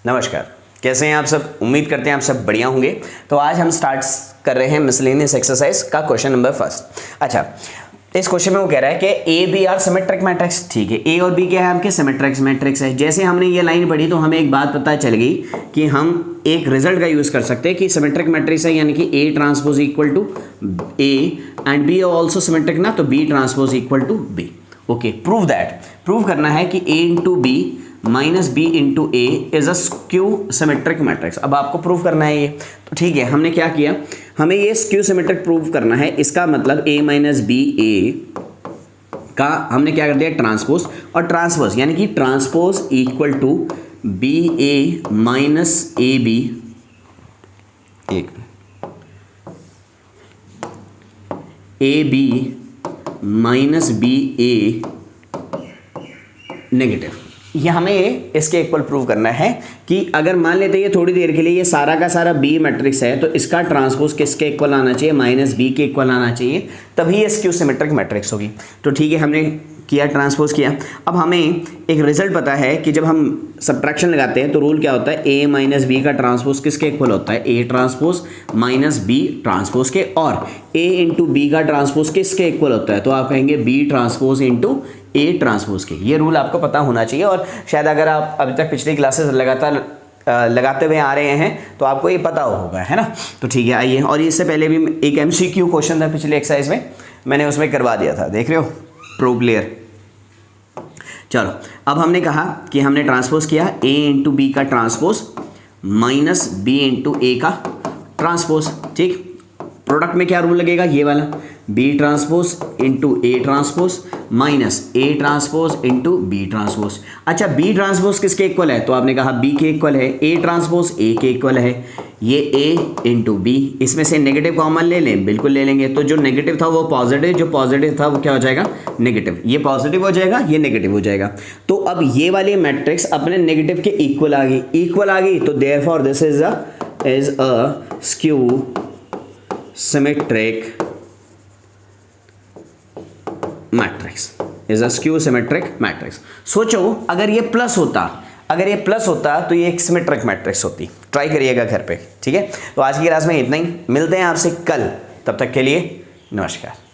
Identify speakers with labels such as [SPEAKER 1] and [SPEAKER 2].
[SPEAKER 1] नमस्कार, कैसे हैं आप सब। उम्मीद करते हैं आप सब बढ़िया होंगे। तो आज हम स्टार्ट कर रहे हैं मिसलेनियस एक्सरसाइज का क्वेश्चन नंबर फर्स्ट। अच्छा, इस क्वेश्चन में वो कह रहा है कि A B are symmetric matrix. ठीक है, ए और बी क्या है आपके सिमेट्रिक मैट्रिक्स है। जैसे हमने ये लाइन पढ़ी तो हमें एक बात पता चल गई कि हम एक रिजल्ट का यूज कर सकते हैं कि सिमेट्रिक मैट्रिक्स है, यानी कि A transpose equal to A and B also symmetric ना, तो B transpose equal to B. Okay, prove that, prove करना है कि A into B minus B into A is a skew symmetric matrix. अब आपको प्रूव करना है ये, तो ठीक है, हमने क्या किया, हमें ये स्क्यू सिमेट्रिक प्रूव करना है। इसका मतलब ए माइनस बी ए का हमने क्या कर दिया ट्रांसपोज, और ट्रांसपोज यानी कि transpose equal to B A minus A B, एक A B minus B A negative. ये हमें इसके इक्वल प्रूव करना है कि अगर मान लेते हैं ये थोड़ी देर के लिए ये सारा का सारा बी मैट्रिक्स है, तो इसका ट्रांसपोज किसके इक्वल आना चाहिए, माइनस बी के इक्वल आना चाहिए, तभी ये स्क्यू सिमेट्रिक मैट्रिक्स होगी। तो ठीक है, हमने किया, ट्रांसपोज किया। अब हमें एक रिजल्ट पता है कि जब हम सब्ट्रैक्शन लगाते हैं तो रूल क्या होता है, ए माइनस बी का ट्रांसपोज किसके इक्वल होता है, A transpose minus B transpose के, और ए इंटू बी का ट्रांसपोज किसके इक्वल होता है, तो आप कहेंगे B transpose into A transpose के। ये रूल आपको पता होना चाहिए, और शायद अगर आप अभी तक पिछली क्लासेस लगातार लगाते हुए आ रहे हैं तो आपको ये पता होगा, है ना। तो ठीक है, आइए, और इससे पहले भी एक MCQ क्वेश्चन था पिछले एक्सरसाइज में, मैंने उसमें करवा दिया था, देख रहे हो, प्रो प्लेयर। चलो, अब हमने कहा कि हमने ट्रांसपोज किया ए इंटू बी का ट्रांसपोज माइनस बी इंटू ए का ट्रांसपोज। ठीक, प्रोडक्ट में क्या रूल लगेगा, ये वाला, B transpose into A transpose minus A transpose into B transpose. अच्छा, बी ट्रांसपोज किसके इक्वल है, तो आपने कहा बी के इक्वल है, ए ट्रांसपोज ए के इक्वल है, ये ए इंटू बी। इसमें से नेगेटिव कॉमन ले लें, बिल्कुल ले लेंगे। तो जो नेगेटिव था वो पॉजिटिव, जो पॉजिटिव था वो क्या हो जाएगा, नेगेटिव। ये पॉजिटिव हो जाएगा, ये नेगेटिव हो जाएगा। तो अब ये वाली मैट्रिक्स अपने नेगेटिव के इक्वल आ गई, इक्वल आ गई, तो therefore this is a skew symmetric matrix, is a skew symmetric matrix. सोचो अगर ये प्लस होता, अगर ये प्लस होता तो ये एक सिमेट्रिक मैट्रिक्स होती। ट्राई करिएगा घर पे, ठीक है। तो आज की क्लास में इतना ही, मिलते हैं आपसे कल, तब तक के लिए नमस्कार।